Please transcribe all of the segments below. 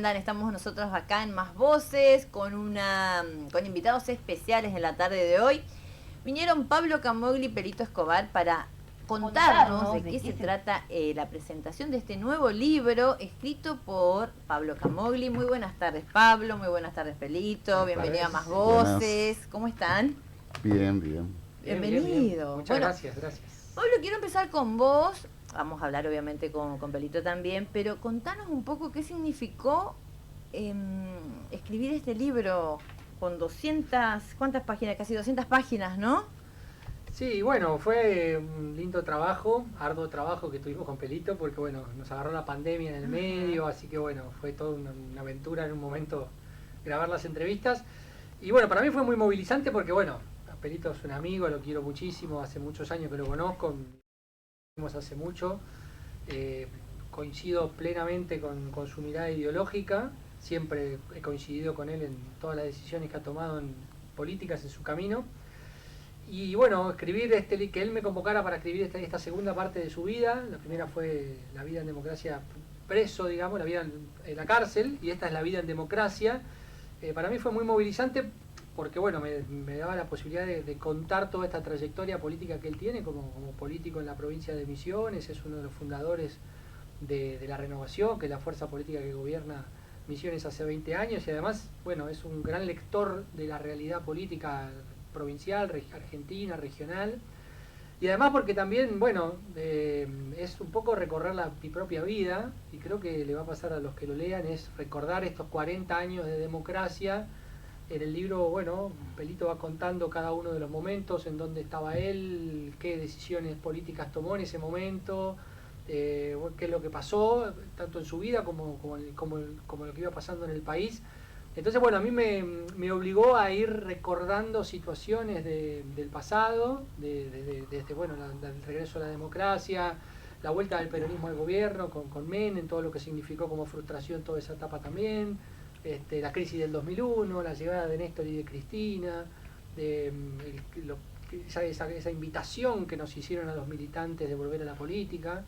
andan? Estamos nosotros acá en Más Voces con invitados especiales en la tarde de hoy. Vinieron Pablo Camogli y Pelito Escobar para contarnos de qué se trata la presentación de este nuevo libro escrito por Pablo Camogli. Muy buenas tardes, Pablo. Muy buenas tardes, Pelito. Bienvenido a Más Voces. Buenas. ¿Cómo están? Bien, bien. Bienvenido. Muchas gracias. Pablo, quiero empezar con vos. Vamos a hablar obviamente con Pelito también, pero contanos un poco qué significó escribir este libro con 200, ¿cuántas páginas? Casi 200 páginas, ¿no? Sí, bueno, fue un lindo trabajo, arduo trabajo que tuvimos con Pelito, porque bueno, nos agarró la pandemia en el medio, así que bueno, fue toda una aventura en un momento grabar las entrevistas. Y bueno, para mí fue muy movilizante porque bueno, Pelito es un amigo, lo quiero muchísimo, hace muchos años que lo conozco, hace mucho, coincido plenamente con su mirada ideológica, siempre he coincidido con él en todas las decisiones que ha tomado en políticas en su camino. Y bueno, escribir que él me convocara para escribir esta segunda parte de su vida. La primera fue la vida en democracia preso, digamos, la vida en la cárcel, y esta es la vida en democracia. Para mí fue muy movilizante porque bueno, me daba la posibilidad de contar toda esta trayectoria política que él tiene como político en la provincia de Misiones. Es uno de los fundadores de la Renovación, que es la fuerza política que gobierna Misiones hace 20 años, y además, bueno, es un gran lector de la realidad política provincial, argentina, regional, y además porque también, bueno, es un poco recorrer mi propia vida, y creo que le va a pasar a los que lo lean, es recordar estos 40 años de democracia. En el libro, bueno, Pelito va contando cada uno de los momentos, en dónde estaba él, qué decisiones políticas tomó en ese momento, qué es lo que pasó, tanto en su vida como lo que iba pasando en el país. Entonces, bueno, a mí me obligó a ir recordando situaciones del pasado, desde bueno, el regreso a la democracia, la vuelta del peronismo al gobierno con Menem, todo lo que significó como frustración toda esa etapa también, la crisis del 2001, la llegada de Néstor y de Cristina, esa invitación que nos hicieron a los militantes de volver a la política.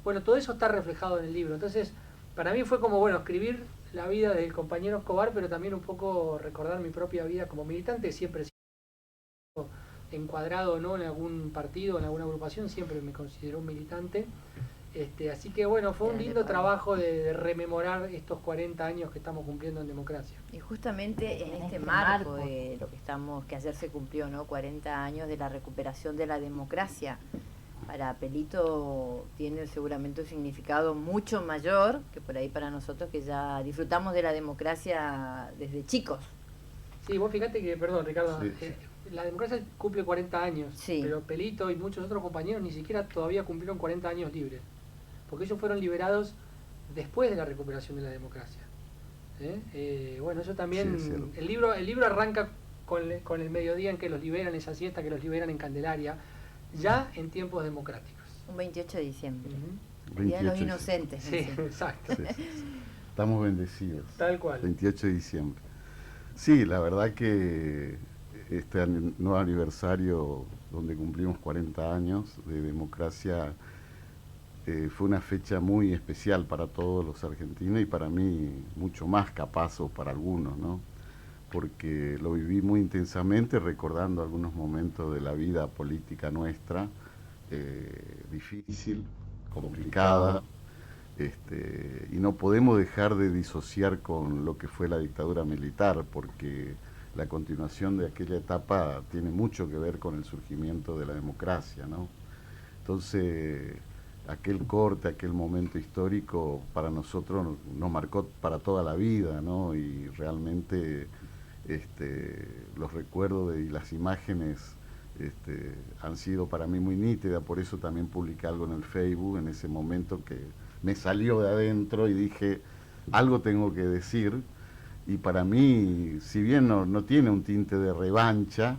Bueno, todo eso está reflejado en el libro. Entonces, para mí fue como, bueno, escribir la vida del compañero Escobar, pero también un poco recordar mi propia vida como militante. Siempre he sido encuadrado, ¿no?, en algún partido, en alguna agrupación, siempre me consideró un militante. Así que bueno, fue un lindo trabajo de rememorar estos 40 años que estamos cumpliendo en democracia. Y justamente en este marco de lo que ayer se cumplió, ¿no? 40 años de la recuperación de la democracia. Para Pelito tiene seguramente un significado mucho mayor que por ahí para nosotros que ya disfrutamos de la democracia desde chicos. Sí, vos fíjate que, perdón Ricardo, Sí. la democracia cumple 40 años, Sí. Pero Pelito y muchos otros compañeros ni siquiera todavía cumplieron 40 años libres, porque ellos fueron liberados después de la recuperación de la democracia. Bueno, eso también, Sí, el libro arranca con el mediodía en que los liberan, esa siesta que los liberan en Candelaria, ya en tiempos democráticos. Un 28 de diciembre. Uh-huh. El Día de los Inocentes. Sí, exacto. Sí. Estamos bendecidos. Tal cual. 28 de diciembre. Sí, la verdad que este nuevo aniversario donde cumplimos 40 años de democracia fue una fecha muy especial para todos los argentinos y para mí mucho más capaz o para algunos, ¿no? Porque lo viví muy intensamente recordando algunos momentos de la vida política nuestra, difícil, complicada, y no podemos dejar de disociar con lo que fue la dictadura militar, porque la continuación de aquella etapa tiene mucho que ver con el surgimiento de la democracia, ¿no? Entonces, aquel corte, aquel momento histórico para nosotros nos marcó para toda la vida, ¿no? Y realmente los recuerdos y las imágenes han sido para mí muy nítidas, por eso también publiqué algo en el Facebook en ese momento que me salió de adentro y dije, algo tengo que decir, y para mí, si bien no tiene un tinte de revancha,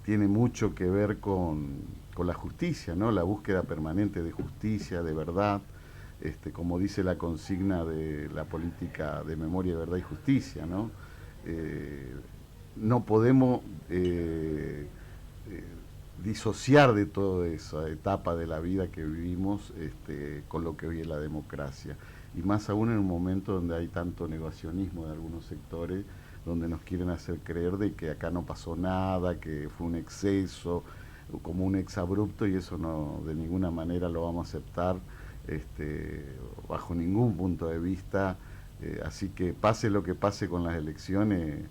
tiene mucho que ver con la justicia, ¿no? La búsqueda permanente de justicia, de verdad, como dice la consigna de la política de memoria, verdad y justicia, ¿no? No podemos disociar de toda esa etapa de la vida que vivimos con lo que hoy es la democracia. y más aún en un momento donde hay tanto negacionismo de algunos sectores, donde nos quieren hacer creer de que acá no pasó nada, que fue un exceso, como un exabrupto, y eso no, de ninguna manera lo vamos a aceptar, bajo ningún punto de vista. Así que pase lo que pase con las elecciones,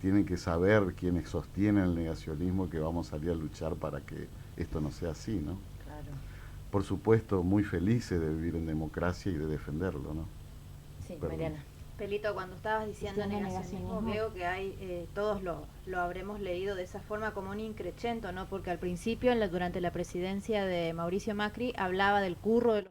tienen que saber quienes sostienen el negacionismo que vamos a salir a luchar para que esto no sea así, ¿no? Claro. Por supuesto, muy felices de vivir en democracia y de defenderlo, ¿no? Sí, Perdón. Mariana. Pelito, cuando estabas diciendo negacionismo, veo que hay, todos lo habremos leído de esa forma como un increchento, ¿no? Porque al principio, durante la presidencia de Mauricio Macri, hablaba del curro de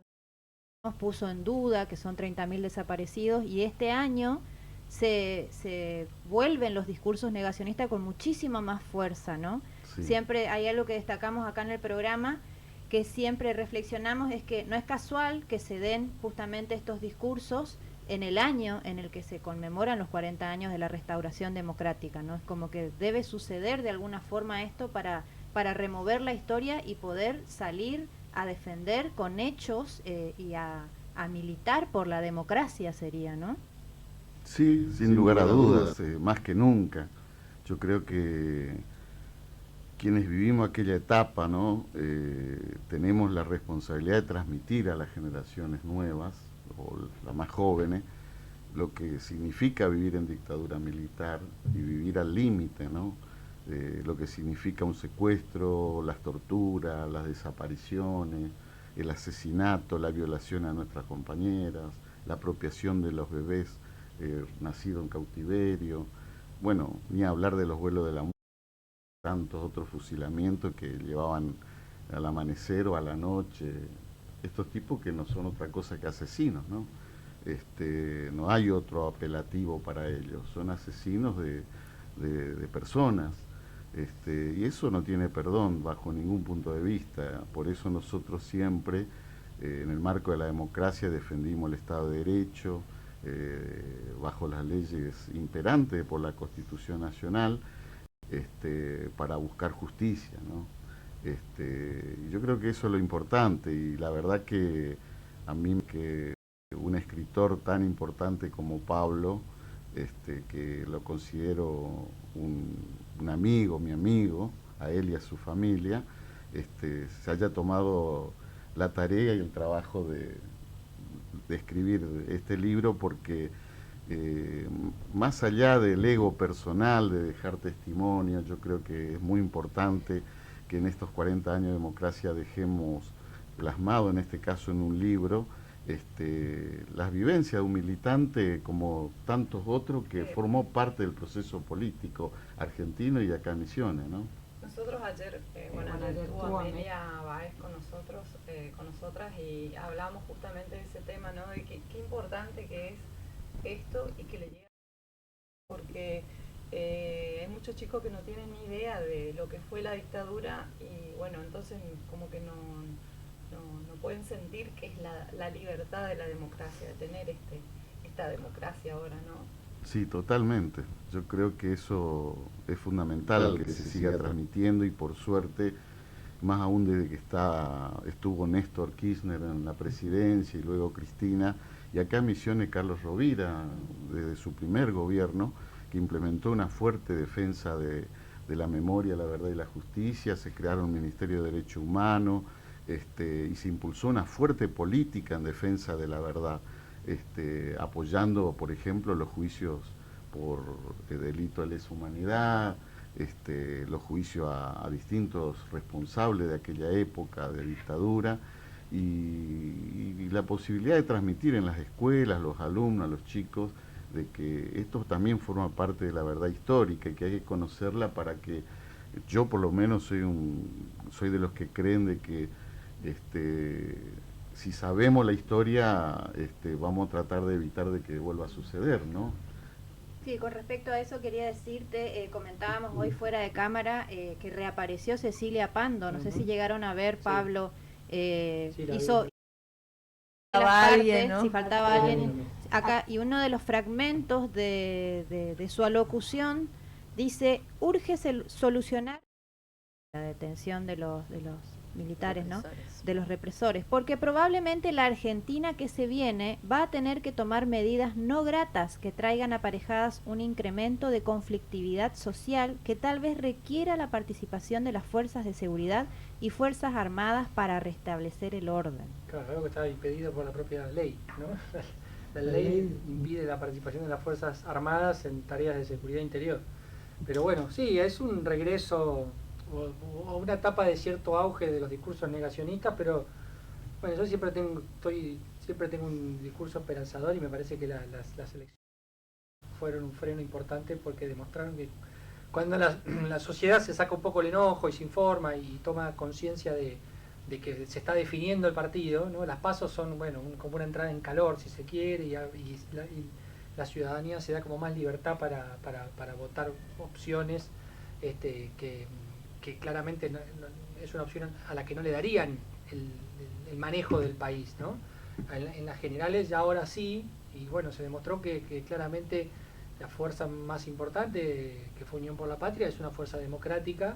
los puso en duda que son 30.000 desaparecidos, y este año se vuelven los discursos negacionistas con muchísima más fuerza, ¿no? Sí. Siempre hay algo que destacamos acá en el programa, que siempre reflexionamos, es que no es casual que se den justamente estos discursos en el año en el que se conmemoran los 40 años de la restauración democrática, ¿no? Es como que debe suceder de alguna forma esto para remover la historia y poder salir a defender con hechos y a militar por la democracia sería, ¿no? Sí, sin lugar a dudas, más que nunca. Yo creo que quienes vivimos aquella etapa, ¿no? Tenemos la responsabilidad de transmitir a las generaciones nuevas, o las más jóvenes, lo que significa vivir en dictadura militar y vivir al límite, ¿no? Lo que significa un secuestro, las torturas, las desapariciones, el asesinato, la violación a nuestras compañeras, la apropiación de los bebés nacidos en cautiverio, bueno, ni hablar de los vuelos de la muerte, tantos otros fusilamientos que llevaban al amanecer o a la noche, estos tipos que no son otra cosa que asesinos, ¿no? No hay otro apelativo para ellos, son asesinos de personas, y eso no tiene perdón bajo ningún punto de vista. Por eso nosotros siempre, en el marco de la democracia, defendimos el Estado de Derecho, bajo las leyes imperantes por la Constitución Nacional, para buscar justicia, ¿no? Yo creo que eso es lo importante, y la verdad que a mí que un escritor tan importante como Pablo, que lo considero un amigo, mi amigo, a él y a su familia, se haya tomado la tarea y el trabajo de escribir este libro, porque más allá del ego personal, de dejar testimonio, yo creo que es muy importante que en estos 40 años de democracia dejemos plasmado, en este caso en un libro, las vivencias de un militante como tantos otros que formó parte del proceso político argentino y de acá en Misiones, ¿no? Nosotros ayer, estuvo Amelia Báez con nosotros, con nosotras, y hablábamos justamente de ese tema, ¿no? De qué importante que es esto y que le llega, porque hay muchos chicos que no tienen ni idea de lo que fue la dictadura, y bueno, entonces como que no pueden sentir que es la libertad de la democracia, de tener esta democracia ahora, ¿no? Sí, totalmente. Yo creo que eso es fundamental, que se siga transmitiendo, y por suerte, más aún desde que estuvo Néstor Kirchner en la presidencia y luego Cristina, y acá en Misiones Carlos Rovira, desde su primer gobierno, que implementó una fuerte defensa de la memoria, la verdad y la justicia, se crearon un Ministerio de Derechos Humanos, y se impulsó una fuerte política en defensa de la verdad, apoyando, por ejemplo, los juicios por delito de lesa humanidad, los juicios a distintos responsables de aquella época de dictadura, y la posibilidad de transmitir en las escuelas, los alumnos, a los chicos, de que esto también forma parte de la verdad histórica y que hay que conocerla, para que yo por lo menos soy de los que creen de que si sabemos la historia, vamos a tratar de evitar de que vuelva a suceder, ¿no? Sí, con respecto a eso quería decirte, comentábamos hoy fuera de cámara que reapareció Cecilia Pando, no sé si llegaron a ver, Pablo, hizo alguien, ¿no? si faltaba alguien acá, y uno de los fragmentos de su alocución dice: urge solucionar la detención de los militares, ¿no? Represores. De los represores, porque probablemente la Argentina que se viene va a tener que tomar medidas no gratas que traigan aparejadas un incremento de conflictividad social que tal vez requiera la participación de las fuerzas de seguridad y fuerzas armadas para restablecer el orden. Claro, algo que está impedido por la propia ley, ¿no? La ley impide la participación de las Fuerzas Armadas en tareas de seguridad interior. Pero bueno, sí, es un regreso o una etapa de cierto auge de los discursos negacionistas, pero bueno, yo siempre tengo un discurso esperanzador y me parece que las elecciones fueron un freno importante porque demostraron que cuando la sociedad se saca un poco el enojo y se informa y toma conciencia de que se está definiendo el partido, ¿no? Las pasos son, bueno, como una entrada en calor, si se quiere, y la ciudadanía se da como más libertad para votar opciones que claramente es una opción a la que no le darían el manejo del país, ¿no? En las generales ya ahora sí, y bueno, se demostró que claramente la fuerza más importante, que fue Unión por la Patria, es una fuerza democrática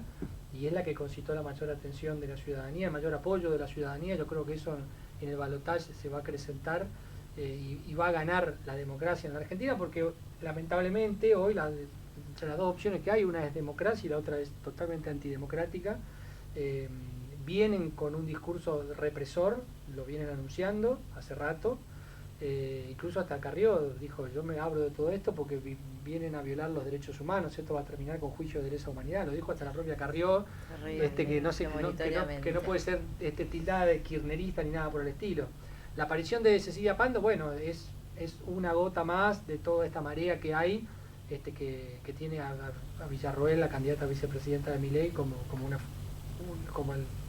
y es la que concitó la mayor atención de la ciudadanía, el mayor apoyo de la ciudadanía. Yo creo que eso en el balotaje se va a acrecentar y va a ganar la democracia en la Argentina, porque lamentablemente hoy entre las dos opciones que hay, una es democracia y la otra es totalmente antidemocrática, vienen con un discurso represor, lo vienen anunciando hace rato. Incluso hasta Carrió dijo, yo me abro de todo esto porque vienen a violar los derechos humanos, esto va a terminar con juicio de lesa humanidad, lo dijo hasta la propia Carrió, que no puede ser tildada de kirchnerista ni nada por el estilo. La aparición de Cecilia Pando, bueno, es una gota más de toda esta marea que hay, que tiene a Villarroel, la candidata a vicepresidenta de Milei, como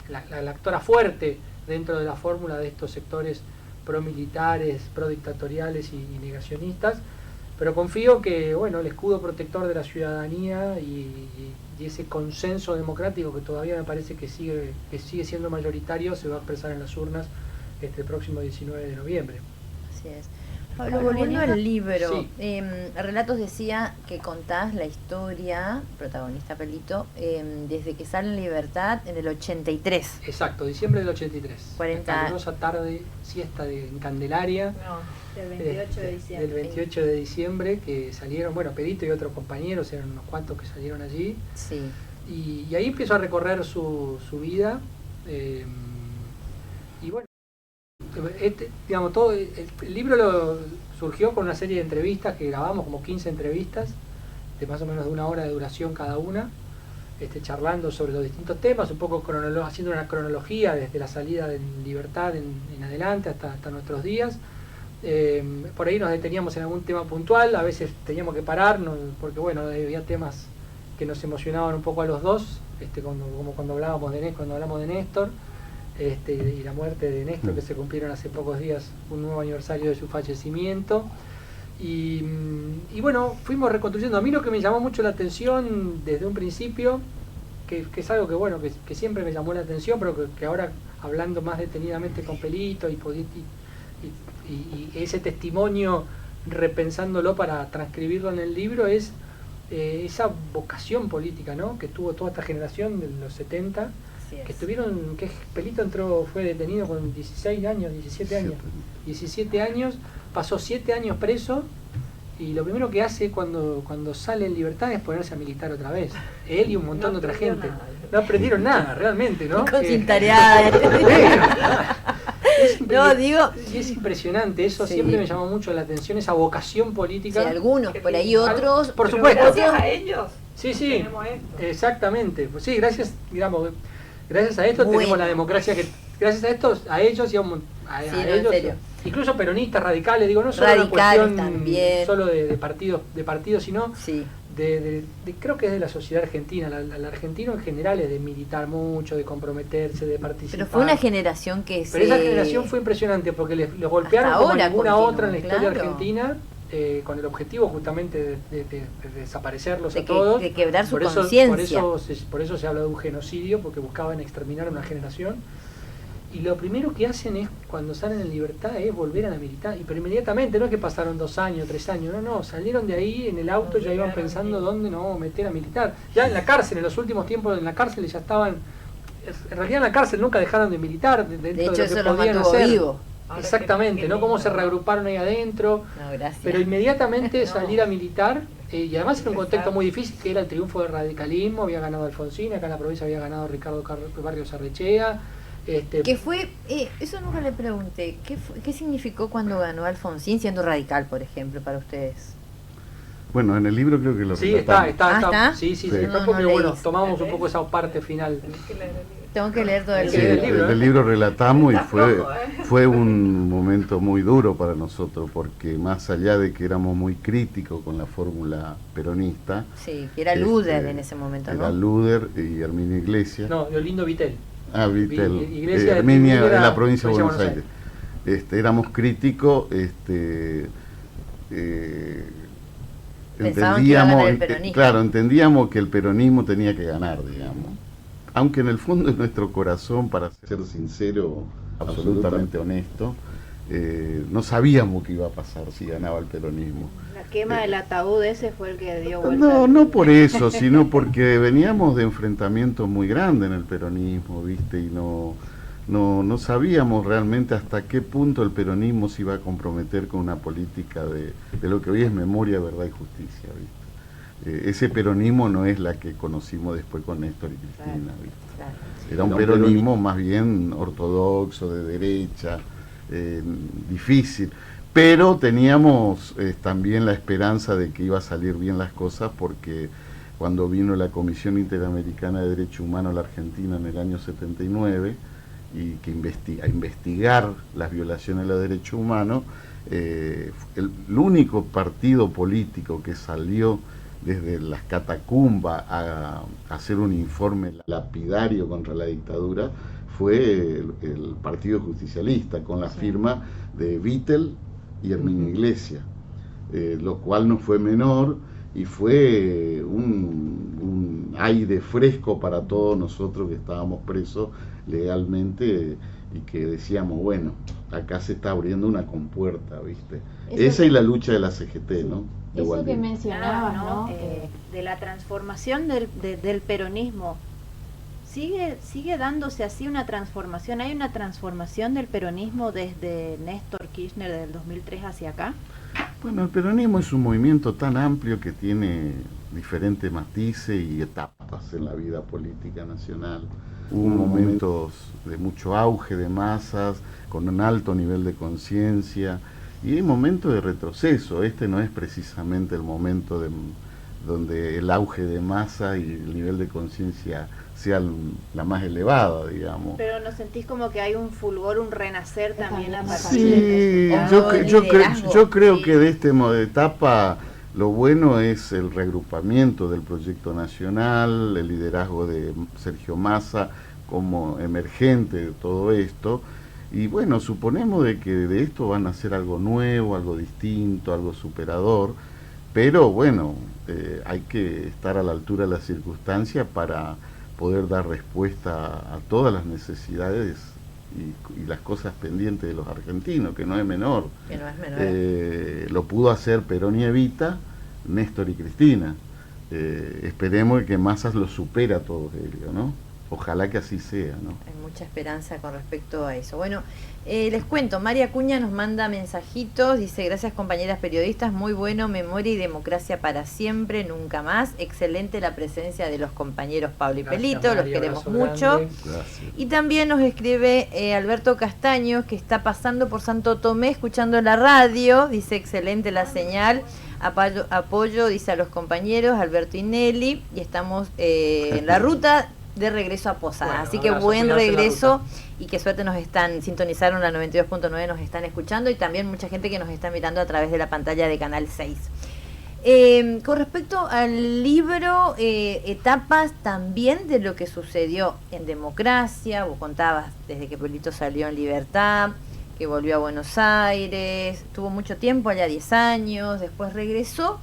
la actora fuerte dentro de la fórmula de estos sectores pro-militares, pro-dictatoriales y negacionistas, pero confío que, bueno, el escudo protector de la ciudadanía y ese consenso democrático que todavía me parece que sigue siendo mayoritario se va a expresar en las urnas el próximo 19 de noviembre. Así es. Pablo, volviendo al libro, sí. Relatos decía que contás la historia, protagonista Pelito, desde que sale en libertad en el 83. Exacto, diciembre del 83. 40 La calurosa tarde, siesta en Candelaria. Del 28 de diciembre. Del 28 de diciembre, que salieron, bueno, Pelito y otros compañeros, eran unos cuantos que salieron allí. Sí. Y ahí empezó a recorrer su vida. Y bueno, digamos, todo el libro surgió con una serie de entrevistas que grabamos, como 15 entrevistas, de más o menos de 1 hora de duración cada una, charlando sobre los distintos temas, un poco haciendo una cronología desde la salida de libertad en adelante hasta nuestros días. Por ahí nos deteníamos en algún tema puntual, a veces teníamos que pararnos, porque bueno, había temas que nos emocionaban un poco a los dos, como cuando hablamos de Néstor. Y la muerte de Néstor, que se cumplieron hace pocos días un nuevo aniversario de su fallecimiento. Y bueno, fuimos reconstruyendo. A mí lo que me llamó mucho la atención desde un principio, que es algo que bueno, que siempre me llamó la atención, pero que ahora hablando más detenidamente con Pelito y ese testimonio, repensándolo para transcribirlo en el libro, es esa vocación política, ¿no?, que tuvo toda esta generación de los 70, que Pelito fue detenido con 16 años, 17 años, pasó 7 años preso, y lo primero que hace cuando sale en libertad es ponerse a militar otra vez. Él y un montón de otra gente. No aprendieron nada, realmente, ¿no? Con cintareada. No, digo... Y es impresionante, eso siempre me llamó mucho la atención, esa vocación política. Sí, algunos, por ahí otros... Por supuesto. Gracias a ellos. Sí, tenemos esto. Exactamente. Pues sí, gracias a esto tenemos la democracia que... Gracias a ellos y a ellos, incluso peronistas radicales, digo, no solo una cuestión también, solo de partidos, sino creo que es de la sociedad argentina. El argentino en general es de militar mucho, de comprometerse, de participar. Pero fue una generación Pero esa generación fue impresionante porque les golpearon como ninguna otra en la historia argentina, con el objetivo justamente de desaparecerlos a todos. De quebrar su conciencia. Por eso se habla de un genocidio, porque buscaban exterminar a una generación. Y lo primero que hacen es, cuando salen en libertad, es volver a la militar. Pero inmediatamente, no es que pasaron 2 años, 3 años, no, salieron de ahí en el auto, ya iban pensando dónde no meter a militar. Ya en la cárcel, en los últimos tiempos en la cárcel ya estaban en realidad en la cárcel nunca dejaron de militar dentro De hecho, de lo eso que lo podían mantuvo hacer. vivo. Exactamente, ¿no? Cómo se reagruparon ahí adentro. No, gracias. Pero inmediatamente No. salir a militar, y además era un contexto muy difícil, que era el triunfo del radicalismo, había ganado Alfonsín, acá en la provincia había ganado Ricardo Barrios Arrechea. ¿Qué fue? Eso nunca le pregunté. ¿Qué significó cuando ganó Alfonsín siendo radical, por ejemplo, para ustedes? Bueno, en el libro creo que lo Sí, relatamos. ¿Está? Sí, Sí. está No, porque no bueno, leí. tomamos un poco esa parte final. Tenés que leer el libro. Tengo que leer todo el Sí, Sí, libro. el libro, en el ¿eh? libro relatamos y Está fue, flojo, fue un momento muy duro para nosotros, porque más allá de que éramos muy críticos con la fórmula peronista, Sí, que era Luder en ese momento, era ¿no? Luder y Herminia Iglesias. No, Lindo Vitel. Vitel, Iglesia de Herminia Vitel en la era provincia de provincia Buenos de Aires. Éramos críticos, Pensaban que iba a ganar el entendíamos, peronismo. claro, entendíamos que el peronismo tenía que ganar, digamos. Aunque en el fondo de nuestro corazón, para ser sincero, absolutamente honesto, no sabíamos qué iba a pasar si ganaba el peronismo. La quema del ataúd ese fue el que dio vuelta. No por eso, sino porque veníamos de enfrentamientos muy grandes en el peronismo, ¿viste? Y no sabíamos realmente hasta qué punto el peronismo se iba a comprometer con una política de lo que hoy es memoria, verdad y justicia, ¿viste? Ese peronismo no es la que conocimos después con Néstor y Cristina, ¿viste? Claro. Era un peronismo más bien ortodoxo, de derecha, difícil. Pero teníamos también la esperanza de que iba a salir bien las cosas, porque cuando vino la Comisión Interamericana de Derechos Humanos a la Argentina en el año 79, y que a investigar las violaciones de los derechos humanos, el único partido político que salió desde las catacumbas a hacer un informe lapidario contra la dictadura fue el Partido Justicialista, con la firma de Vitel y Herminia Iglesias, lo cual no fue menor y fue un aire fresco para todos nosotros que estábamos presos legalmente y que decíamos, bueno, acá se está abriendo una compuerta, ¿viste? Esa y la lucha de la CGT, ¿no? De Eso que Gualdini. mencionabas, ¿no? De la transformación del peronismo. Sigue dándose así una transformación. ¿Hay una transformación del peronismo desde Néstor Kirchner del 2003 hacia acá? Bueno, el peronismo es un movimiento tan amplio que tiene diferentes matices y etapas en la vida política nacional. Hubo momentos de mucho auge de masas, con un alto nivel de conciencia, y hay momentos de retroceso. Este no es precisamente el momento donde el auge de masa y el nivel de conciencia sea la más elevada, digamos. Pero ¿no sentís como que hay un fulgor, un renacer también a partir Sí, de yo creo que de este modo de etapa lo bueno es el reagrupamiento del proyecto nacional, el liderazgo de Sergio Massa como emergente de todo esto, y bueno, suponemos de que de esto van a hacer algo nuevo, algo distinto, algo superador, pero bueno, hay que estar a la altura de las circunstancias para poder dar respuesta a todas las necesidades y las cosas pendientes de los argentinos, que no es menor. Que no es menor. Lo pudo hacer Perón y Evita, Néstor y Cristina. Esperemos que Massa lo supera a todos ellos, ¿no? Ojalá que así sea, ¿no? Hay mucha esperanza con respecto a eso. Bueno, les cuento, María Acuña nos manda mensajitos, dice, gracias compañeras periodistas, muy bueno, memoria y democracia para siempre, nunca más. Excelente la presencia de los compañeros Pablo y Gracias, Pelito, María, los queremos abrazo mucho. grande. Gracias. Y también nos escribe Alberto Castaños, que está pasando por Santo Tomé escuchando la radio, dice, excelente la señal. Apoyo, dice a los compañeros Alberto y Nelly, y estamos en la ruta de regreso a Posadas. Bueno, así que abrazo, buen cuidarse en la regreso ruta. y qué suerte sintonizaron la 92.9, nos están escuchando, y también mucha gente que nos está mirando a través de la pantalla de Canal 6. Con respecto al libro, etapas también de lo que sucedió en democracia, vos contabas desde que Pelito salió en libertad, que volvió a Buenos Aires, tuvo mucho tiempo allá, 10 años, después regresó,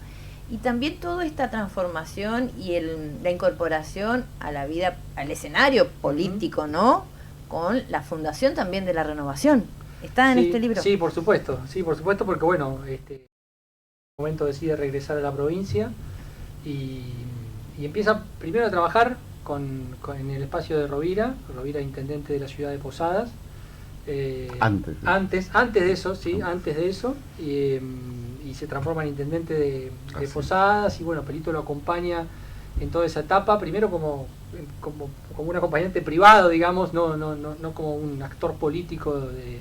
y también toda esta transformación y la incorporación a la vida, al escenario político, ¿no? Con la fundación también de la Renovación. ¿Está en este libro? Sí, por supuesto, porque bueno, en un momento decide regresar a la provincia y empieza primero a trabajar en el espacio de Rovira intendente de la ciudad de Posadas. Antes de eso, sí, antes de eso, y se transforma en intendente de Posadas, y bueno, Pelito lo acompaña en toda esa etapa, primero como un acompañante privado, digamos, no como un actor político de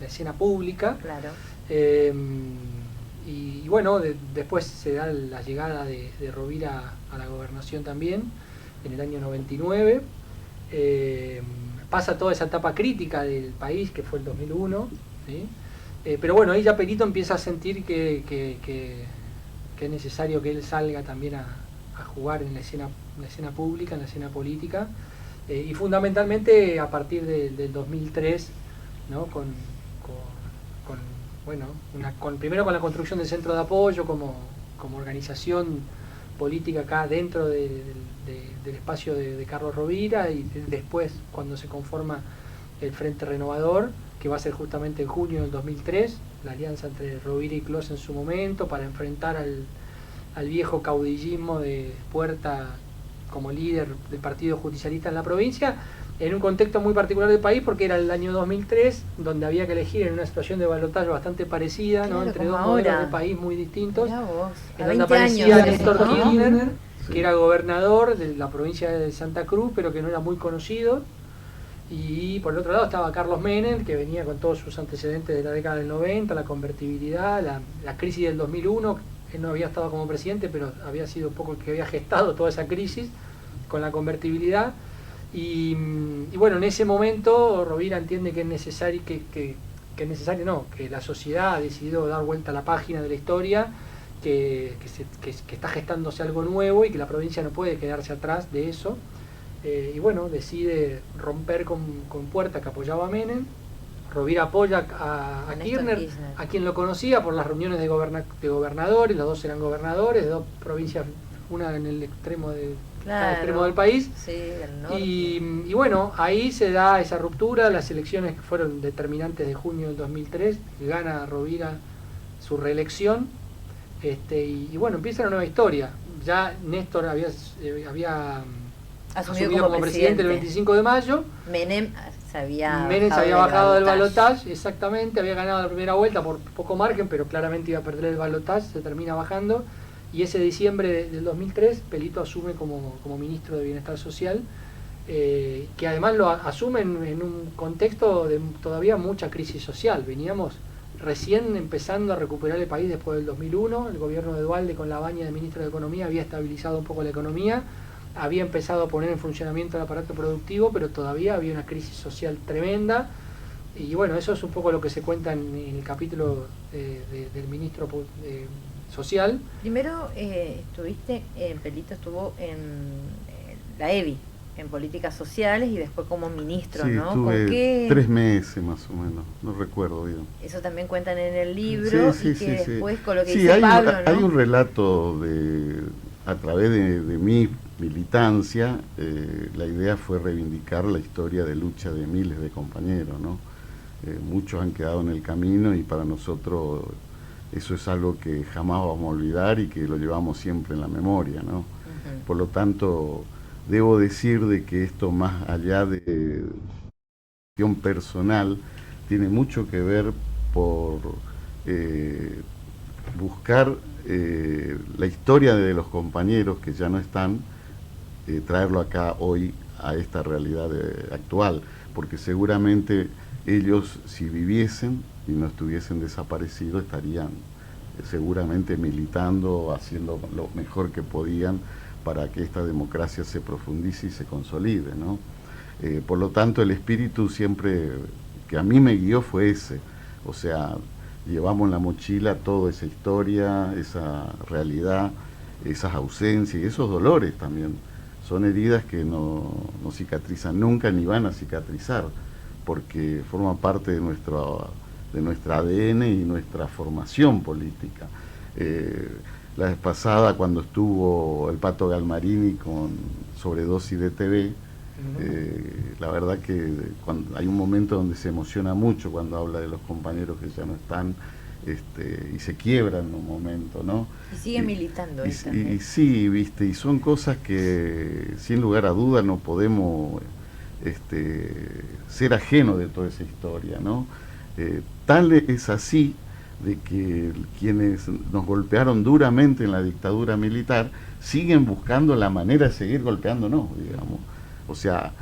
la escena pública. Claro. Y bueno, después se da la llegada de Rovira a la gobernación también, en el año 99. Pasa toda esa etapa crítica del país, que fue el 2001, ¿sí? Pero bueno, ahí ya Pelito empieza a sentir que es necesario que él salga también a jugar en la escena pública, en la escena política, y fundamentalmente a partir del 2003, ¿no? Primero con la construcción del centro de apoyo como organización política acá dentro del espacio de Carlos Rovira, y después cuando se conforma el Frente Renovador, que va a ser justamente en junio del 2003, la alianza entre Rovira y Clos en su momento, para enfrentar al viejo caudillismo de Puerta como líder del Partido Justicialista en la provincia, en un contexto muy particular del país, porque era el año 2003, donde había que elegir en una situación de balotaje bastante parecida, claro, ¿no? Entre dos modelos de país muy distintos. En donde aparecía Néstor Kirchner, que era gobernador de la provincia de Santa Cruz, pero que no era muy conocido. Y por el otro lado estaba Carlos Menem, que venía con todos sus antecedentes de la década del 90, la convertibilidad, la crisis del 2001. Él no había estado como presidente, pero había sido un poco el que había gestado toda esa crisis con la convertibilidad. Y bueno, en ese momento Rovira entiende que es necesario, que la sociedad ha decidido dar vuelta a la página de la historia, que está gestándose algo nuevo y que la provincia no puede quedarse atrás de eso. Y bueno, decide romper con Puerta, que apoyaba a Menem. Rovira apoya a Kirchner, a quien lo conocía por las reuniones de gobernadores, los dos eran gobernadores de dos provincias, una en el extremo cada extremo del país. Sí, del norte. Y bueno, ahí se da esa ruptura, las elecciones que fueron determinantes de junio del 2003, gana Rovira su reelección, y bueno, empieza una nueva historia. Ya Néstor había asumido como presidente el 25 de mayo. Menem se había bajado del balotaje, exactamente, había ganado la primera vuelta por poco margen, pero claramente iba a perder el balotaje, se termina bajando. Y ese diciembre del 2003, Pelito asume como ministro de Bienestar Social, que además lo asume en un contexto de todavía mucha crisis social. Veníamos recién empezando a recuperar el país después del 2001, el gobierno de Duhalde con la baña de ministro de Economía había estabilizado un poco la economía, había empezado a poner en funcionamiento el aparato productivo, pero todavía había una crisis social tremenda. Y bueno, eso es un poco lo que se cuenta en el capítulo del ministro social. Primero Pelito estuvo en la EBI, en políticas sociales, y después como ministro, sí, ¿no? Estuve ¿Con qué? 3 meses más o menos, no recuerdo bien. Eso también cuentan en el libro, sí, después con lo que sí, dice Pablo, ¿no? Hay un relato a través de mi militancia, la idea fue reivindicar la historia de lucha de miles de compañeros, ¿no? Muchos han quedado en el camino y para nosotros eso es algo que jamás vamos a olvidar y que lo llevamos siempre en la memoria, ¿no? Uh-huh. Por lo tanto, debo decir de que esto, más allá de cuestión personal, tiene mucho que ver por buscar la historia de los compañeros que ya no están, traerlo acá hoy a esta realidad actual, porque seguramente ellos, si viviesen y no estuviesen desaparecidos, estarían seguramente militando, haciendo lo mejor que podían para que esta democracia se profundice y se consolide, ¿no? Por lo tanto, el espíritu siempre que a mí me guió fue ese, o sea, llevamos en la mochila toda esa historia, esa realidad, esas ausencias y esos dolores también. Son heridas que no cicatrizan nunca ni van a cicatrizar, porque forman parte de nuestra ADN y nuestra formación política. La vez pasada, cuando estuvo el Pato Galmarini con Sobredosis de TV, la verdad que hay un momento donde se emociona mucho cuando habla de los compañeros que ya no están, y se quiebra en un momento, ¿no? Y sigue militando él también. Y sí, viste, y son cosas que sin lugar a duda no podemos ser ajenos de toda esa historia, ¿no? Tal es así de que quienes nos golpearon duramente en la dictadura militar siguen buscando la manera de seguir golpeándonos, digamos. O sea,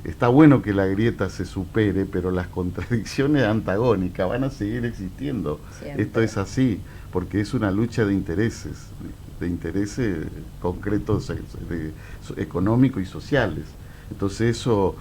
está bueno que la grieta se supere, pero las contradicciones antagónicas van a seguir existiendo. Siempre. Esto es así, porque es una lucha de intereses concretos, económicos y sociales. Entonces eso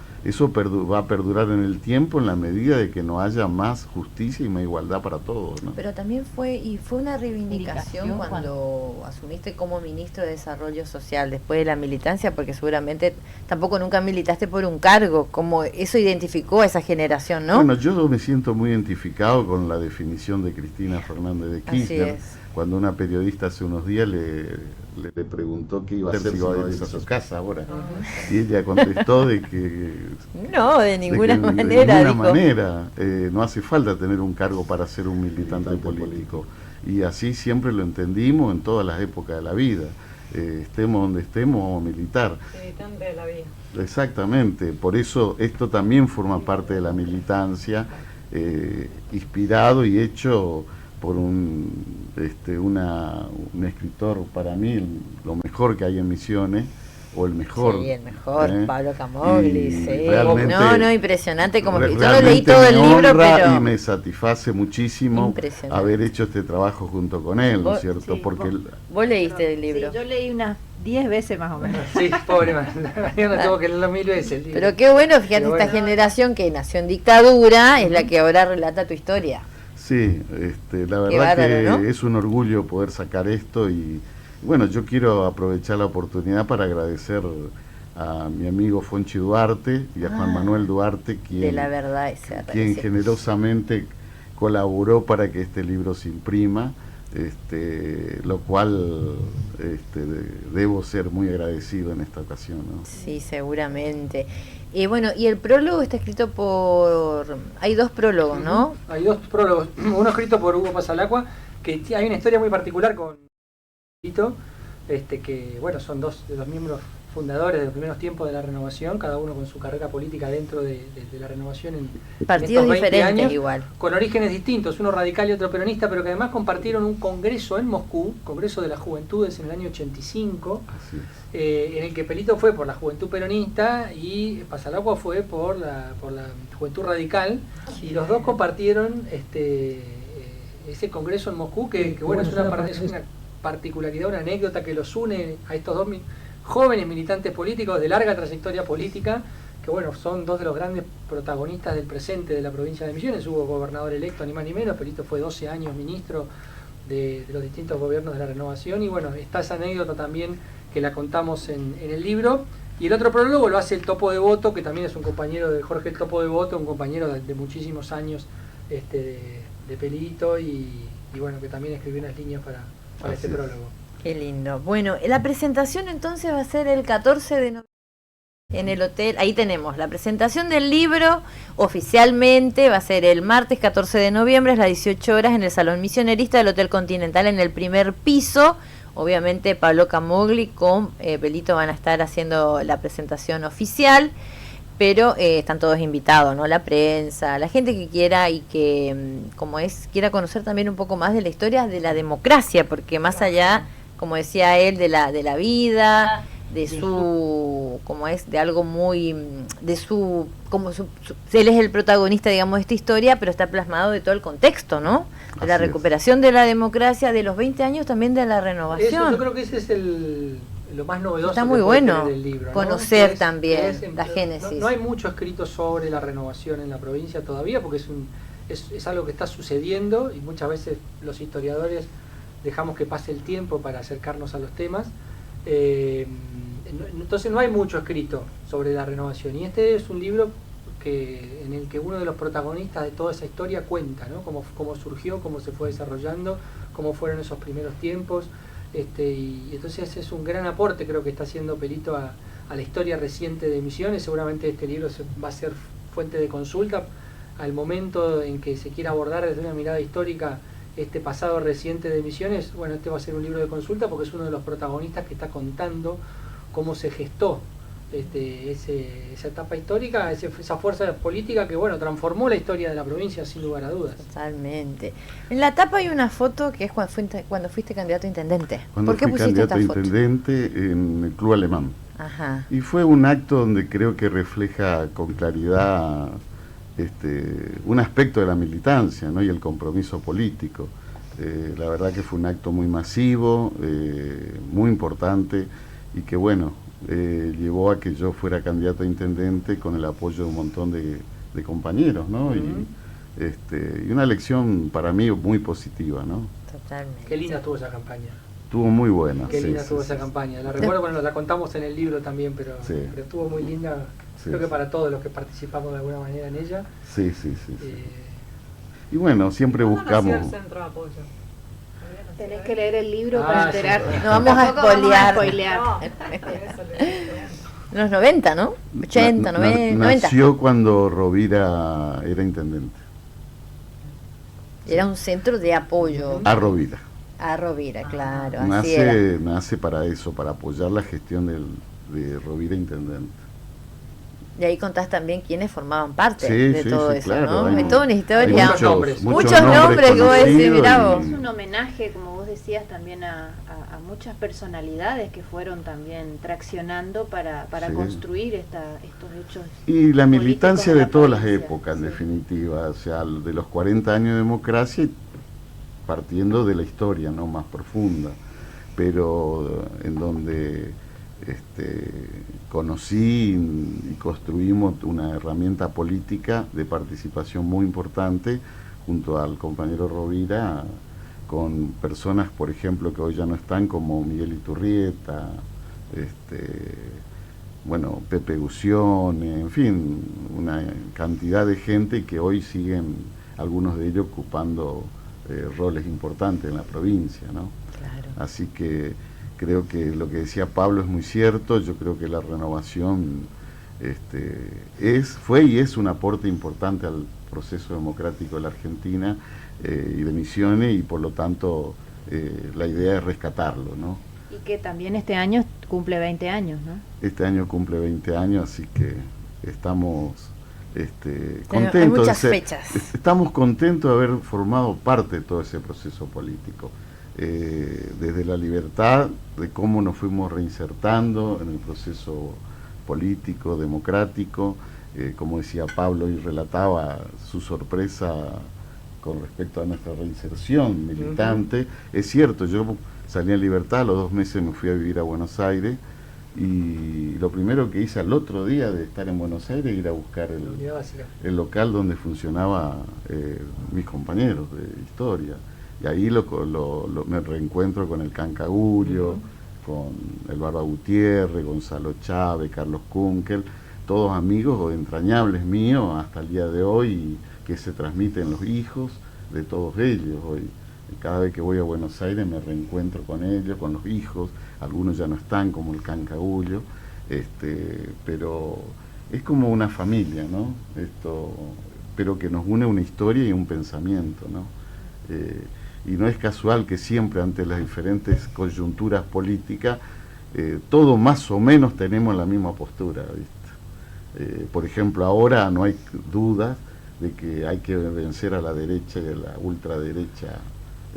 va a perdurar en el tiempo en la medida de que no haya más justicia y más igualdad para todos, ¿no? Pero también fue una reivindicación cuando asumiste como ministro de Desarrollo Social después de la militancia, porque seguramente tampoco nunca militaste por un cargo, como eso identificó a esa generación, ¿no? Bueno, yo me siento muy identificado con la definición de Cristina Fernández de Kirchner. Cuando una periodista hace unos días le preguntó qué iba a hacer si iba a ir a su casa ahora. Y ella contestó de que... No, de ninguna manera. De ninguna manera. No hace falta tener un cargo para ser un militante político. Y así siempre lo entendimos en todas las épocas de la vida. Estemos donde estemos, vamos a militar. Militante de la vida. Exactamente. Por eso esto también forma parte de la militancia, inspirado y hecho por un escritor, para mí lo mejor que hay en Misiones, o el mejor. Sí, el mejor, Pablo Camogli, sí. No, impresionante. Yo no leí todo el libro, pero... Y me satisface muchísimo haber hecho este trabajo junto con él, ¿no es cierto? Sí, porque vos leíste el libro. Sí, yo leí unas 10 veces más o menos. Sí, pobre man. Yo no tengo que leerlo 1000 veces el libro. Pero qué bueno, fíjate, esta generación que nació en dictadura es la que ahora relata tu historia. Sí, la verdad bárbaro, que ¿no? Es un orgullo poder sacar esto y bueno, yo quiero aprovechar la oportunidad para agradecer a mi amigo Fonchi Duarte y a Juan Manuel Duarte, quien generosamente colaboró para que este libro se imprima, lo cual debo ser muy agradecido en esta ocasión, ¿no? Sí, seguramente. Bueno, y el prólogo está escrito por... Hay 2 prólogos, ¿no? Hay 2 prólogos. Uno escrito por Hugo Pasalacqua, que hay una historia muy particular con que bueno, son 2 de los miembros fundadores de los primeros tiempos de la Renovación, cada uno con su carrera política dentro de la Renovación en partidos estos 20 diferentes años, igual, con orígenes distintos, uno radical y otro peronista, pero que además compartieron un congreso en Moscú, Congreso de las Juventudes en el año 85, en el que Pelito fue por la Juventud Peronista y Pasalacqua fue por la Juventud Radical, y los dos compartieron ese congreso en Moscú, que bueno, es una particularidad, una anécdota que los une a estos 2 jóvenes militantes políticos de larga trayectoria política, que bueno, son 2 de los grandes protagonistas del presente de la provincia de Misiones. Hubo gobernador electo, ni más ni menos, Pelito fue 12 años ministro de los distintos gobiernos de la Renovación, y bueno, está esa anécdota también que la contamos en el libro. Y el otro prólogo lo hace el Topo Devoto, que también es un compañero de Jorge el Topo Devoto, un compañero de muchísimos años de Pelito, y bueno, que también escribió unas líneas para este prólogo. Qué lindo. Bueno, la presentación entonces va a ser el 14 de noviembre en el hotel. Ahí tenemos la presentación del libro oficialmente, va a ser el martes 14 de noviembre a las 18 horas en el Salón Misionerista del Hotel Continental en el primer piso. Obviamente Pablo Camogli con Pelito van a estar haciendo la presentación oficial, pero están todos invitados, ¿no? La prensa, la gente que quiera y que, quiera conocer también un poco más de la historia de la democracia, porque más allá, como decía él, de la vida, de su, de algo muy, de su, él es el protagonista, digamos, de esta historia, pero está plasmado de todo el contexto, ¿no? De la recuperación de la democracia, de los 20 años también de la renovación. Eso, yo creo que ese es lo más novedoso. Está muy bueno del libro, ¿no? Conocer también la génesis. No hay mucho escrito sobre la renovación en la provincia todavía, porque es algo que está sucediendo, y muchas veces los historiadores dejamos que pase el tiempo para acercarnos a los temas. Entonces no hay mucho escrito sobre la renovación, y este es un libro en el que uno de los protagonistas de toda esa historia cuenta, ¿no? Cómo surgió, cómo se fue desarrollando, cómo fueron esos primeros tiempos, y entonces es un gran aporte, creo, que está haciendo Pelito a la historia reciente de Misiones. Seguramente este libro va a ser fuente de consulta al momento en que se quiera abordar desde una mirada histórica este pasado reciente de Misiones, bueno, este va a ser un libro de consulta porque es uno de los protagonistas que está contando cómo se gestó esa etapa histórica, esa fuerza política que, bueno, transformó la historia de la provincia sin lugar a dudas. Totalmente. En la tapa hay una foto que es cuando fuiste candidato a intendente. ¿Por qué pusiste esta foto? Candidato a intendente en el Club Alemán. Ajá. Y fue un acto donde creo que refleja con claridad un aspecto de la militancia, ¿no? Y el compromiso político. La verdad que fue un acto muy masivo, muy importante, y que bueno, llevó a que yo fuera candidato a intendente con el apoyo de un montón de compañeros, ¿no? Y una elección para mí muy positiva, ¿no? Totalmente. Qué linda estuvo esa campaña. Estuvo muy buena. Qué linda estuvo esa campaña. La recuerdo cuando la contamos en el libro también, pero estuvo muy linda. Creo que para todos los que participamos de alguna manera en ella. Sí. Y bueno, siempre buscamos... el centro de apoyo? Tenés que leer el libro para enterarte. No vamos a spoilear. No, Los 90, ¿no? 80, 90. Nació cuando Rovira era intendente. Era un centro de apoyo. A Rovira. A Rovira, claro. Así era. Nace para eso, para apoyar la gestión de Rovira intendente. Y ahí contás también quiénes formaban parte de todo eso, claro, ¿no? Es toda una historia. Muchos nombres que vos decís, mirá vos. Es un homenaje, como vos decías, también a muchas personalidades que fueron también traccionando para construir estos hechos. Y la militancia de todas las épocas, en definitiva, o sea, de los 40 años de democracia, partiendo de la historia, ¿no?, más profunda, pero en donde conocí y construimos una herramienta política de participación muy importante junto al compañero Rovira, con personas, por ejemplo, que hoy ya no están, como Miguel Iturrieta, bueno, Pepe Gucione, en fin, una cantidad de gente que hoy siguen, algunos de ellos ocupando roles importantes en la provincia, ¿no? Claro. Así que creo que lo que decía Pablo es muy cierto. Yo creo que la renovación fue y es un aporte importante al proceso democrático de la Argentina y de Misiones, y por lo tanto la idea es rescatarlo, ¿no? Y que también este año cumple 20 años, ¿no? Este año cumple 20 años, así que estamos contentos. Hay muchas fechas. Estamos contentos de haber formado parte de todo ese proceso político. Desde la libertad, de cómo nos fuimos reinsertando en el proceso político, democrático, como decía Pablo y relataba su sorpresa con respecto a nuestra reinserción militante. Es cierto, yo salí en libertad, a los 2 meses me fui a vivir a Buenos Aires, y lo primero que hice al otro día de estar en Buenos Aires era ir a buscar el local donde funcionaba mis compañeros de historia. Y ahí me reencuentro con el Cancagullo, con el Barba Gutiérrez, Gonzalo Chávez, Carlos Kunkel, todos amigos entrañables míos hasta el día de hoy, y que se transmiten los hijos de todos ellos. Hoy, cada vez que voy a Buenos Aires me reencuentro con ellos, con los hijos. Algunos ya no están, como el Cancagullo, pero es como una familia, ¿no? Pero que nos une una historia y un pensamiento, ¿no? Y no es casual que siempre, ante las diferentes coyunturas políticas, todos más o menos tenemos la misma postura, ¿viste? Por ejemplo, ahora no hay dudas de que hay que vencer a la derecha y a la ultraderecha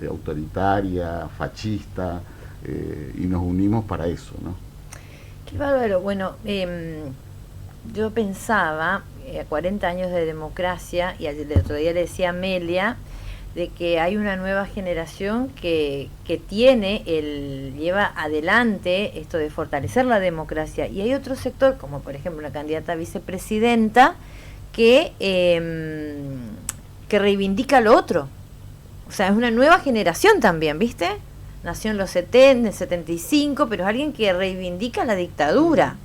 autoritaria, fascista, y nos unimos para eso, ¿no? Qué bárbaro. Bueno, yo pensaba, 40 años de democracia, y el otro día le decía a Amelia, de que hay una nueva generación que lleva adelante esto de fortalecer la democracia, y hay otro sector, como por ejemplo la candidata a vicepresidenta, que reivindica lo otro. O sea, es una nueva generación también, ¿viste? Nació en los 70, en el 75, pero es alguien que reivindica la dictadura.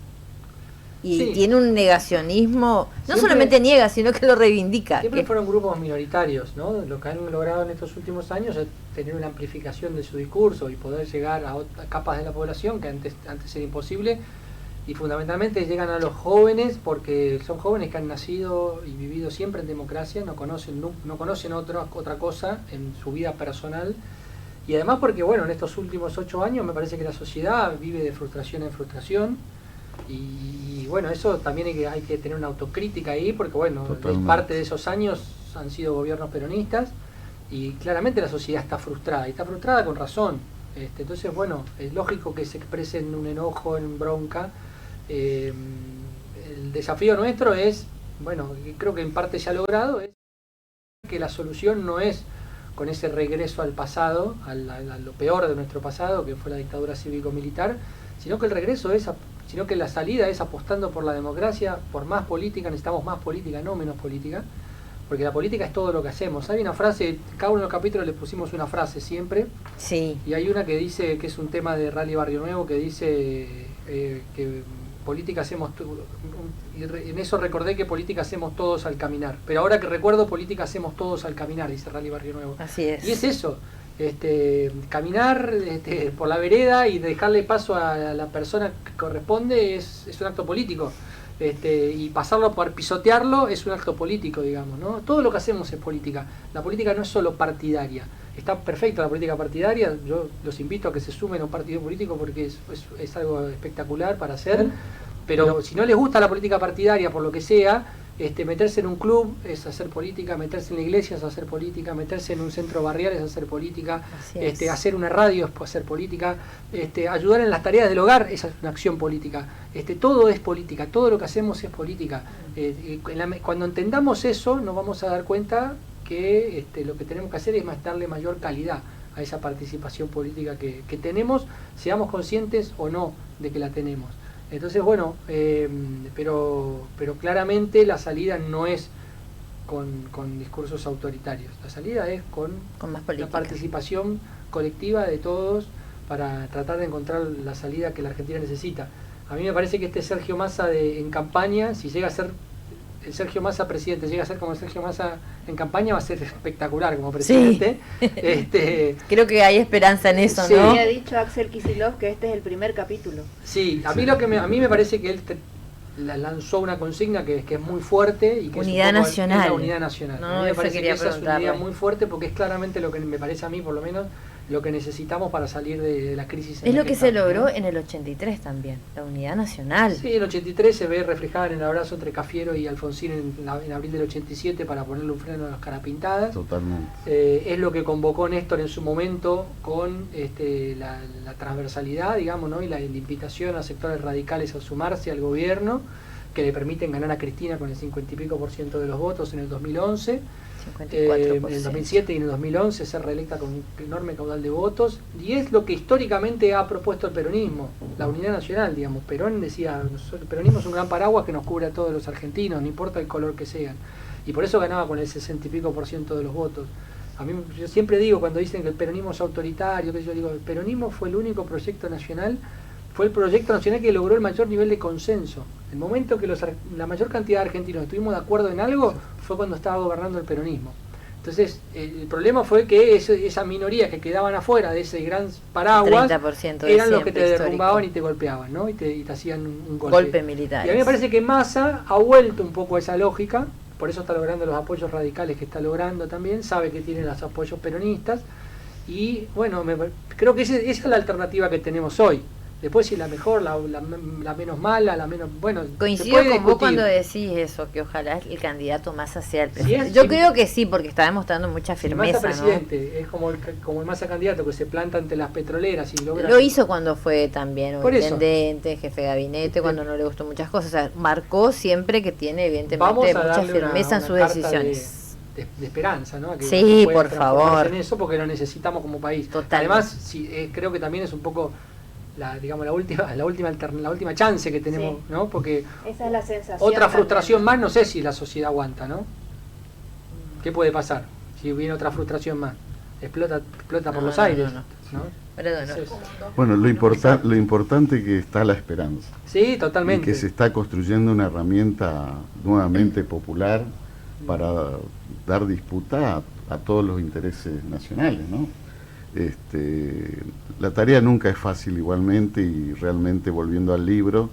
Y tiene un negacionismo, no solamente niega, sino que lo reivindica. Siempre fueron grupos minoritarios, ¿no? Lo que han logrado en estos últimos años es tener una amplificación de su discurso y poder llegar a capas de la población que antes era imposible. y fundamentalmente llegan a los jóvenes porque son jóvenes que han nacido y vivido siempre en democracia, no conocen otra cosa en su vida personal, y además porque bueno, en estos últimos 8 años me parece que la sociedad vive de frustración en frustración, y bueno, eso también hay que tener una autocrítica ahí, porque bueno, parte de esos años han sido gobiernos peronistas y claramente la sociedad está frustrada, y está frustrada con razón. Entonces bueno, es lógico que se exprese en un enojo, en bronca. El desafío nuestro es, bueno, creo que en parte se ha logrado, es que la solución no es con ese regreso al pasado, a lo peor de nuestro pasado, que fue la dictadura cívico-militar, sino que sino que la salida es apostando por la democracia, por más política. Necesitamos más política, no menos política, porque la política es todo lo que hacemos. Hay una frase, cada uno de los capítulos le pusimos una frase siempre, sí. Y hay una que dice, que es un tema de Rally Barrio Nuevo, que dice que política hacemos, y en eso recordé que política hacemos todos al caminar, pero ahora que recuerdo, política hacemos todos al caminar, dice Rally Barrio Nuevo. Así es. Y es eso, caminar por la vereda y dejarle paso a la persona que corresponde es un acto político. Y pasarlo por pisotearlo es un acto político, digamos, ¿no? Todo lo que hacemos es política. La política no es solo partidaria. Está perfecta la política partidaria. Yo los invito a que se sumen a un partido político porque es algo espectacular para hacer. Pero si no les gusta la política partidaria, por lo que sea, meterse en un club es hacer política, meterse en la iglesia es hacer política, meterse en un centro barrial es hacer política, hacer una radio es hacer política, ayudar en las tareas del hogar es una acción política. Todo es política, todo lo que hacemos es política. Cuando entendamos eso, nos vamos a dar cuenta que lo que tenemos que hacer es darle mayor calidad a esa participación política que tenemos, seamos conscientes o no de que la tenemos. Entonces, bueno, pero claramente la salida no es con discursos autoritarios. La salida es con más la participación colectiva de todos para tratar de encontrar la salida que la Argentina necesita. A mí me parece que Sergio Massa en campaña, si llega a ser el Sergio Massa presidente, llega a ser como el Sergio Massa en campaña, va a ser espectacular como presidente. Sí. Creo que hay esperanza en eso, sí. ¿no? Había dicho Axel Kicillof que este es el primer capítulo. Sí, a mí a mí me parece que él lanzó una consigna que es muy fuerte y que unidad es nacional. La unidad nacional. No, a mí me parece que esa es una idea muy fuerte porque es claramente lo que me parece a mí, por lo menos, lo que necesitamos para salir de la crisis. Es lo que se logró en el 83 también, la unidad nacional. Sí, el 83 se ve reflejada en el abrazo entre Cafiero y Alfonsín en abril del 87 para ponerle un freno a las carapintadas. Totalmente. Es lo que convocó Néstor en su momento con la transversalidad, digamos, ¿no? Y la invitación a sectores radicales a sumarse al gobierno, que le permiten ganar a Cristina con el 50 y pico % de los votos en el 2011. 54%. En el 2007 y en el 2011 ser reelecta con un enorme caudal de votos, y es lo que históricamente ha propuesto el peronismo, la unidad nacional, digamos. Perón decía, el peronismo es un gran paraguas que nos cubre a todos los argentinos, no importa el color que sean, y por eso ganaba con el 60 y pico % de los votos. A mí, yo siempre digo, cuando dicen que el peronismo es autoritario, que yo digo, el peronismo fue el único proyecto nacional, fue el proyecto nacional que logró el mayor nivel de consenso. El momento que la mayor cantidad de argentinos estuvimos de acuerdo en algo fue cuando estaba gobernando el peronismo. Entonces, el problema fue que esa minoría que quedaban afuera de ese gran paraguas eran los que te derrumbaban y te golpeaban, ¿no? Y te hacían un golpe militar. Y a mí me parece que Massa ha vuelto un poco a esa lógica, por eso está logrando los apoyos radicales que está logrando también, sabe que tiene los apoyos peronistas, y bueno, creo que esa es la alternativa que tenemos hoy. Después si la mejor, la menos mala, la menos... Bueno, coincido con vos cuando decís eso, que ojalá el candidato Massa sea el presidente. Yo creo que sí, porque está demostrando mucha firmeza, Massa presidente, ¿no? Es como el Massa candidato que se planta ante las petroleras y logra... Lo hizo cuando fue también intendente, jefe de gabinete, cuando no le gustó muchas cosas. O sea, marcó siempre que tiene evidentemente mucha firmeza en sus decisiones. De esperanza, ¿no? Que sí, por favor. En eso porque lo necesitamos como país. Totalmente. Además, creo que también es un poco... la última chance que tenemos, sí. ¿No? Porque esa es la sensación. Otra frustración más, no sé si la sociedad aguanta, ¿no? ¿Qué puede pasar si viene otra frustración más? Explota por los aires, ¿no? Bueno, lo importante es que está la esperanza. Sí, totalmente. Y que se está construyendo una herramienta nuevamente popular para dar disputa a todos los intereses nacionales, ¿no? La tarea nunca es fácil igualmente, y realmente, volviendo al libro,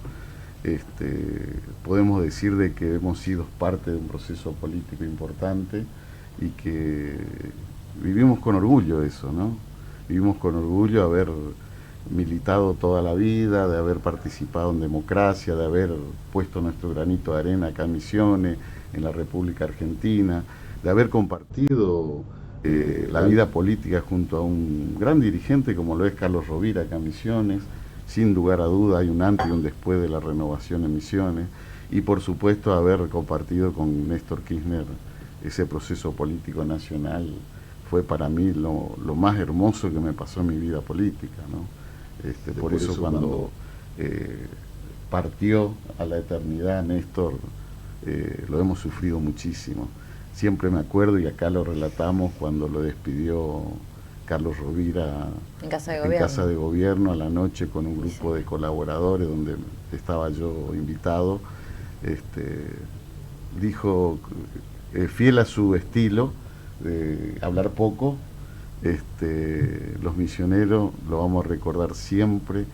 podemos decir de que hemos sido parte de un proceso político importante y que vivimos con orgullo eso, ¿no? Vivimos con orgullo haber militado toda la vida, de haber participado en democracia, de haber puesto nuestro granito de arena acá en Misiones, en la República Argentina, de haber compartido la vida política junto a un gran dirigente como lo es Carlos Rovira acá en Misiones. Sin lugar a duda hay un antes y un después de la renovación en Misiones, y por supuesto haber compartido con Néstor Kirchner ese proceso político nacional fue para mí lo más hermoso que me pasó en mi vida política, ¿no? Por eso cuando partió a la eternidad Néstor, lo hemos sufrido muchísimo. Siempre me acuerdo, y acá lo relatamos, cuando lo despidió Carlos Rovira en Casa de Gobierno a la noche con un grupo de colaboradores donde estaba yo invitado. Dijo, fiel a su estilo de hablar poco, los misioneros lo vamos a recordar siempre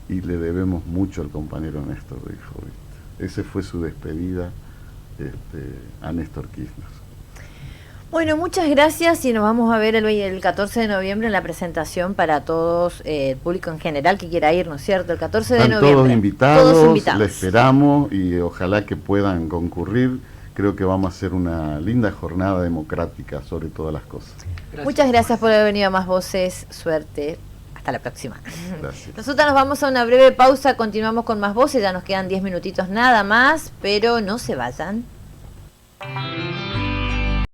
y le debemos mucho al compañero Néstor, dijo, ¿viste? Ese fue su despedida a Néstor Kirchner. Bueno, muchas gracias, y nos vamos a ver el 14 de noviembre en la presentación para todos, el público en general que quiera ir, ¿no es cierto? El 14 de noviembre. Todos invitados, le esperamos y ojalá que puedan concurrir. Creo que vamos a hacer una linda jornada democrática sobre todas las cosas. Gracias. Muchas gracias por haber venido a Más Voces. Suerte. Hasta la próxima. Gracias. Nosotros nos vamos a una breve pausa, continuamos con Más Voces, ya nos quedan 10 minutitos nada más, pero no se vayan.